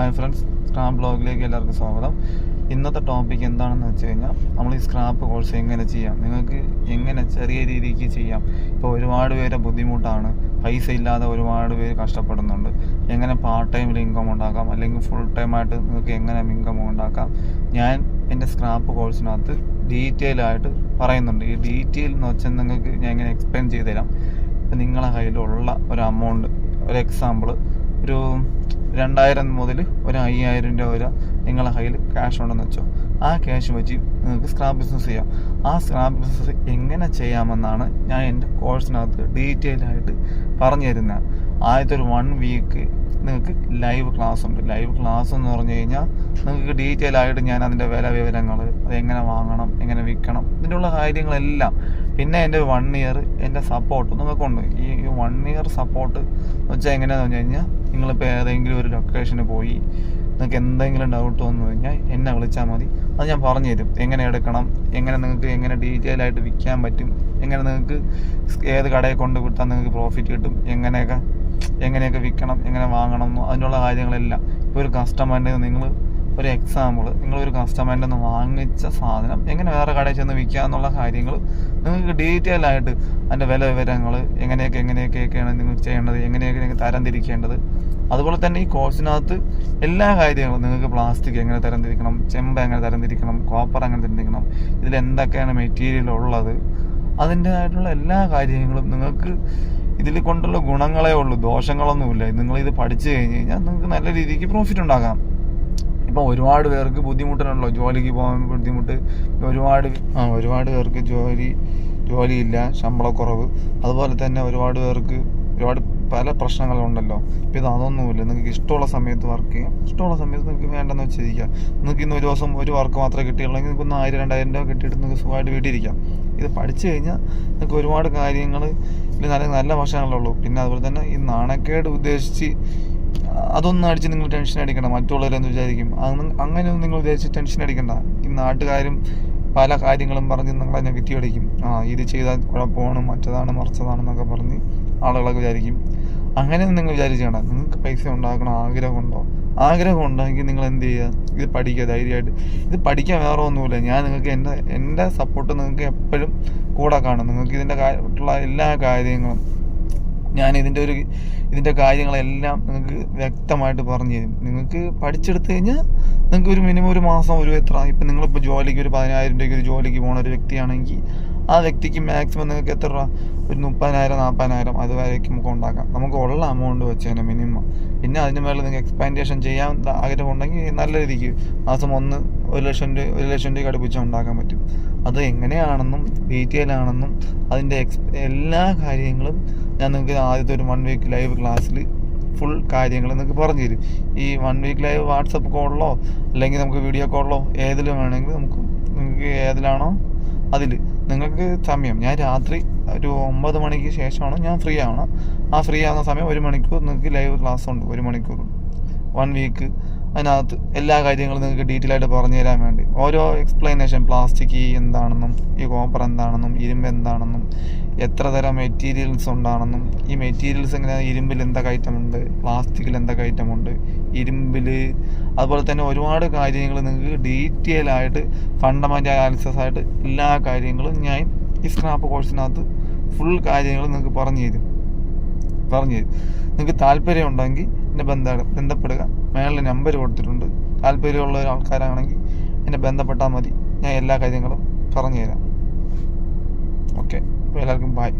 Hi friends, scrap ബ്ലോഗിലേക്ക് എല്ലാവർക്കും സ്വാഗതം. ഇന്നത്തെ ടോപ്പിക് എന്താണെന്ന് വെച്ച് കഴിഞ്ഞാൽ, നമ്മൾ ഈ സ്ക്രാപ്പ് കോഴ്സ് എങ്ങനെ ചെയ്യാം, നിങ്ങൾക്ക് എങ്ങനെ ചെറിയ രീതിക്ക് ചെയ്യാം. ഇപ്പോൾ ഒരുപാട് പേരെ ബുദ്ധിമുട്ടാണ്, പൈസ ഇല്ലാതെ ഒരുപാട് പേര് കഷ്ടപ്പെടുന്നുണ്ട്. എങ്ങനെ പാർട്ട് ടൈമിൽ ഇൻകം ഉണ്ടാക്കാം, അല്ലെങ്കിൽ ഫുൾ ടൈമായിട്ട് നിങ്ങൾക്ക് എങ്ങനെ ഇൻകം ഉണ്ടാക്കാം, ഞാൻ എൻ്റെ സ്ക്രാപ്പ് കോഴ്സിനകത്ത് ഡീറ്റെയിൽ ആയിട്ട് പറയുന്നുണ്ട്. ഈ ഡീറ്റെയിൽ എന്ന് വെച്ചാൽ നിങ്ങൾക്ക് ഞാൻ ഇങ്ങനെ എക്സ്പ്ലെയിൻ ചെയ്ത് തരാം. ഇപ്പം നിങ്ങളുടെ കയ്യിലുള്ള ഒരു എമൗണ്ട്, ഒരു എക്സാമ്പിൾ, ഒരു 2000 മുതൽ ഒരു 5000 രൂപ വരെ നിങ്ങളുടെ കയ്യിൽ ക്യാഷ് ഉണ്ടെന്ന് വെച്ചോ. ആ ക്യാഷ് വെച്ച് നിങ്ങൾക്ക് സ്ക്രാപ്പ് ബിസിനസ് ചെയ്യാം. ആ സ്ക്രാപ്പ് ബിസിനസ് എങ്ങനെ ചെയ്യാമെന്നാണ് ഞാൻ എൻ്റെ കോഴ്സിനകത്ത് ഡീറ്റെയിൽ ആയിട്ട് പറഞ്ഞു തരുന്നത്. ആദ്യത്തെ ഒരു 1 വീക്ക് നിങ്ങൾക്ക് ലൈവ് ക്ലാസ് ഉണ്ട്. ലൈവ് ക്ലാസ് എന്ന് പറഞ്ഞു കഴിഞ്ഞാൽ നിങ്ങൾക്ക് ഡീറ്റെയിൽ ആയിട്ട് ഞാൻ അതിൻ്റെ വിവരങ്ങൾ, അത് എങ്ങനെ വാങ്ങണം, എങ്ങനെ വിൽക്കണം, ഇതിനുള്ള കാര്യങ്ങളെല്ലാം. പിന്നെ എൻ്റെ 1 ഇയർ എൻ്റെ സപ്പോർട്ട് നിങ്ങൾക്കുണ്ട്. ഈ 1 ഇയർ സപ്പോർട്ട് എന്ന് വെച്ചാൽ എങ്ങനെയാണെന്ന് പറഞ്ഞു കഴിഞ്ഞാൽ, നിങ്ങളിപ്പോൾ ഏതെങ്കിലും ഒരു ലൊക്കേഷന് പോയി നിങ്ങൾക്ക് എന്തെങ്കിലും ഡൗട്ട് വന്നു കഴിഞ്ഞാൽ എന്നെ വിളിച്ചാൽ മതി. അത് ഞാൻ പറഞ്ഞു തരും. എങ്ങനെ എടുക്കണം, എങ്ങനെ നിങ്ങൾക്ക് എങ്ങനെ ഡീറ്റെയിൽ ആയിട്ട് വിൽക്കാൻ പറ്റും, എങ്ങനെ നിങ്ങൾക്ക് ഏത് കടയിൽ കൊണ്ട് വിട്ടാൽ നിങ്ങൾക്ക് പ്രോഫിറ്റ് കിട്ടും, എങ്ങനെയൊക്കെ വിൽക്കണം, എങ്ങനെ വാങ്ങണം എന്നോ അതിനുള്ള കാര്യങ്ങളെല്ലാം. ഇപ്പോൾ ഒരു കസ്റ്റമറിൻ്റെ നിങ്ങൾ ഒരു എക്സാമ്പിൾ, നിങ്ങളൊരു കസ്റ്റമറിൻ്റെ നിന്ന് വാങ്ങിച്ച സാധനം എങ്ങനെ വേറെ കടയിൽ ചെന്ന് വിൽക്കുക എന്നുള്ള കാര്യങ്ങൾ നിങ്ങൾക്ക് ഡീറ്റെയിൽ ആയിട്ട് അതിൻ്റെ വിവരങ്ങൾ എങ്ങനെയൊക്കെയാണ് നിങ്ങൾ ചെയ്യേണ്ടത്, എങ്ങനെയൊക്കെ തരംതിരിക്കേണ്ടത്. അതുപോലെ തന്നെ ഈ കോഴ്സിനകത്ത് എല്ലാ കാര്യങ്ങളും നിങ്ങൾക്ക് പ്ലാസ്റ്റിക് എങ്ങനെ തരംതിരിക്കണം, ചെമ്പ് എങ്ങനെ തരംതിരിക്കണം, കോപ്പർ എങ്ങനെ തരംതിരിക്കണം, ഇതിലെന്തൊക്കെയാണ് മെറ്റീരിയൽ ഉള്ളത്, അതിൻ്റെതായിട്ടുള്ള എല്ലാ കാര്യങ്ങളും നിങ്ങൾക്ക് ഇതിൽ കൊണ്ടുള്ള ഗുണങ്ങളേ ഉള്ളൂ, ദോഷങ്ങളൊന്നുമില്ല. നിങ്ങളിത് പഠിച്ചു കഴിഞ്ഞ് കഴിഞ്ഞാൽ നിങ്ങൾക്ക് നല്ല രീതിക്ക് പ്രോഫിറ്റ് ഉണ്ടാക്കാം. ഇപ്പം ഒരുപാട് പേർക്ക് ബുദ്ധിമുട്ടുണ്ടല്ലോ, ജോലിക്ക് പോകാൻ ബുദ്ധിമുട്ട്, ഒരുപാട് പേർക്ക് ജോലിയില്ല, ശമ്പളക്കുറവ്, അതുപോലെ തന്നെ ഒരുപാട് പല പ്രശ്നങ്ങളുണ്ടല്ലോ. ഇപ്പം അതൊന്നുമില്ല. നിങ്ങൾക്ക് ഇഷ്ടമുള്ള സമയത്ത് വർക്ക് ചെയ്യാം, ഇഷ്ടമുള്ള സമയത്ത് നിങ്ങൾക്ക് വേണ്ടെന്ന് വെച്ചിരിക്കുക. നിങ്ങൾക്ക് ഇന്ന് ഒരു ദിവസം ഒരു വർക്ക് മാത്രമേ കിട്ടിയുള്ളെങ്കിൽ നിങ്ങൾക്ക് 1000-2000 രൂപ കിട്ടിയിട്ട് നിങ്ങൾക്ക് സുഖമായിട്ട് വീട്ടിലിരിക്കാം. ഇത് പഠിച്ചു കഴിഞ്ഞാൽ നിങ്ങൾക്ക് ഒരുപാട് കാര്യങ്ങൾ നല്ല വശങ്ങളുള്ളൂ. പിന്നെ അതുപോലെ തന്നെ ഈ നാണക്കേട് ഉദ്ദേശിച്ച് അതൊന്നും അടിച്ച് നിങ്ങൾ ടെൻഷൻ അടിക്കണം. മറ്റുള്ളവരെന്ന് വിചാരിക്കും, അങ്ങനെയൊന്നും നിങ്ങൾ വിചാരിച്ച് ടെൻഷൻ അടിക്കണ്ട. ഈ നാട്ടുകാരും പല കാര്യങ്ങളും പറഞ്ഞ് നിങ്ങളെ നെഗറ്റീവ് അടിക്കും. ഇത് ചെയ്താൽ കുഴപ്പമാണ്, മറ്റതാണ് മറിച്ചതാണെന്നൊക്കെ പറഞ്ഞ് ആളുകളൊക്കെ വിചാരിക്കും. അങ്ങനെയൊന്നും നിങ്ങൾ വിചാരിച്ചേണ്ട. നിങ്ങൾക്ക് പൈസ ഉണ്ടാക്കണം ആഗ്രഹം ഉണ്ടെങ്കിൽ നിങ്ങൾ എന്ത് ചെയ്യുക, ഇത് പഠിക്കുക ധൈര്യമായിട്ട്. ഇത് പഠിക്കാൻ വേറെ ഒന്നുമില്ല. ഞാൻ നിങ്ങൾക്ക് എൻ്റെ സപ്പോർട്ട് നിങ്ങൾക്ക് എപ്പോഴും കൂടെ കാണും. നിങ്ങൾക്ക് ഇതിൻ്റെ കാര്യമായിട്ടുള്ള എല്ലാ കാര്യങ്ങളും ഞാൻ ഇതിൻ്റെ കാര്യങ്ങളെല്ലാം നിങ്ങൾക്ക് വ്യക്തമായിട്ട് പറഞ്ഞു തരും. നിങ്ങൾക്ക് പഠിച്ചെടുത്ത് കഴിഞ്ഞാൽ നിങ്ങൾക്ക് ഒരു മിനിമം ഒരു മാസം ഇപ്പം നിങ്ങളിപ്പോൾ ജോലിക്ക് ഒരു 10,000 രൂപയ്ക്ക് ഒരു ജോലിക്ക് പോകുന്ന ഒരു വ്യക്തിയാണെങ്കിൽ ആ വ്യക്തിക്ക് മാക്സിമം നിങ്ങൾക്ക് എത്ര രൂപ, ഒരു 30,000-40,000 അതുവരേക്കും നമുക്ക് ഉണ്ടാക്കാം. നമുക്ക് ഉള്ള എമൗണ്ട് വെച്ച് തന്നെ മിനിമം. പിന്നെ അതിന് മേലെ നിങ്ങൾക്ക് എക്സ്പാൻഡേഷൻ ചെയ്യാൻ ആഗ്രഹം ഉണ്ടെങ്കിൽ നല്ല രീതിക്ക് മാസം 1 ലക്ഷം രൂപ അടുപ്പിച്ച് ഉണ്ടാക്കാൻ പറ്റും. അത് എങ്ങനെയാണെന്നും ഡീറ്റെയിൽ ആണെന്നും അതിൻ്റെ എല്ലാ കാര്യങ്ങളും ഞാൻ നിങ്ങൾക്ക് ആദ്യത്തെ ഒരു 1 വീക്ക് ലൈവ് ക്ലാസ്സിൽ ഫുൾ കാര്യങ്ങൾ നിങ്ങൾക്ക് പറഞ്ഞു തരും. ഈ 1 വീക്ക് ലൈവ് വാട്സപ്പ് കോളിലോ അല്ലെങ്കിൽ നമുക്ക് വീഡിയോ കോളിലോ ഏതിലും വേണമെങ്കിൽ നിങ്ങൾക്ക് ഏതിലാണോ അതിൽ നിങ്ങൾക്ക് സമയം, ഞാൻ രാത്രി ഒരു 9 മണിക്ക് ശേഷമാണ് ഞാൻ ഫ്രീ ആവണം. ആ ഫ്രീ ആവുന്ന സമയം 1 മണിക്കൂർ നിങ്ങൾക്ക് ലൈവ് ക്ലാസ് ഉണ്ട്. 1 മണിക്കൂർ 1 വീക്ക്. അതിനകത്ത് എല്ലാ കാര്യങ്ങളും നിങ്ങൾക്ക് ഡീറ്റെയിൽ ആയിട്ട് പറഞ്ഞു തരാൻ വേണ്ടി ഓരോ എക്സ്പ്ലനേഷൻ, പ്ലാസ്റ്റിക് എന്താണെന്നും ഈ കോപ്പർ എന്താണെന്നും ഇരുമ്പ് എന്താണെന്നും എത്ര തരം മെറ്റീരിയൽസ് ഉണ്ടാണെന്നും ഈ മെറ്റീരിയൽസ് എങ്ങനെ, ഇരുമ്പിൽ എന്തൊക്കെ ഐറ്റമുണ്ട്, പ്ലാസ്റ്റിക്കിൽ എന്തൊക്കെ ഐറ്റമുണ്ട്, ഇരുമ്പിൽ അതുപോലെ തന്നെ ഒരുപാട് കാര്യങ്ങൾ നിങ്ങൾക്ക് ഡീറ്റെയിൽ ആയിട്ട് ഫണ്ടമെൻ്റൽ അനാലിസിസ് ആയിട്ട് എല്ലാ കാര്യങ്ങളും ഞാൻ ഈ സ്ക്രാപ്പ് കോഴ്സിനകത്ത് ഫുൾ കാര്യങ്ങൾ നിങ്ങൾക്ക് പറഞ്ഞു തരും. നിങ്ങൾക്ക് താല്പര്യം ഉണ്ടെങ്കിൽ എന്നെ ബന്ധപ്പെടുക. മേളിൽ നമ്പർ കൊടുത്തിട്ടുണ്ട്. താല്പര്യമുള്ള ആൾക്കാരാണെങ്കിൽ എന്നെ ബന്ധപ്പെട്ടാൽ മതി. ഞാൻ എല്ലാ കാര്യങ്ങളും പറഞ്ഞു തരാം. ഓക്കെ, അപ്പോൾ എല്ലാവർക്കും ബൈ.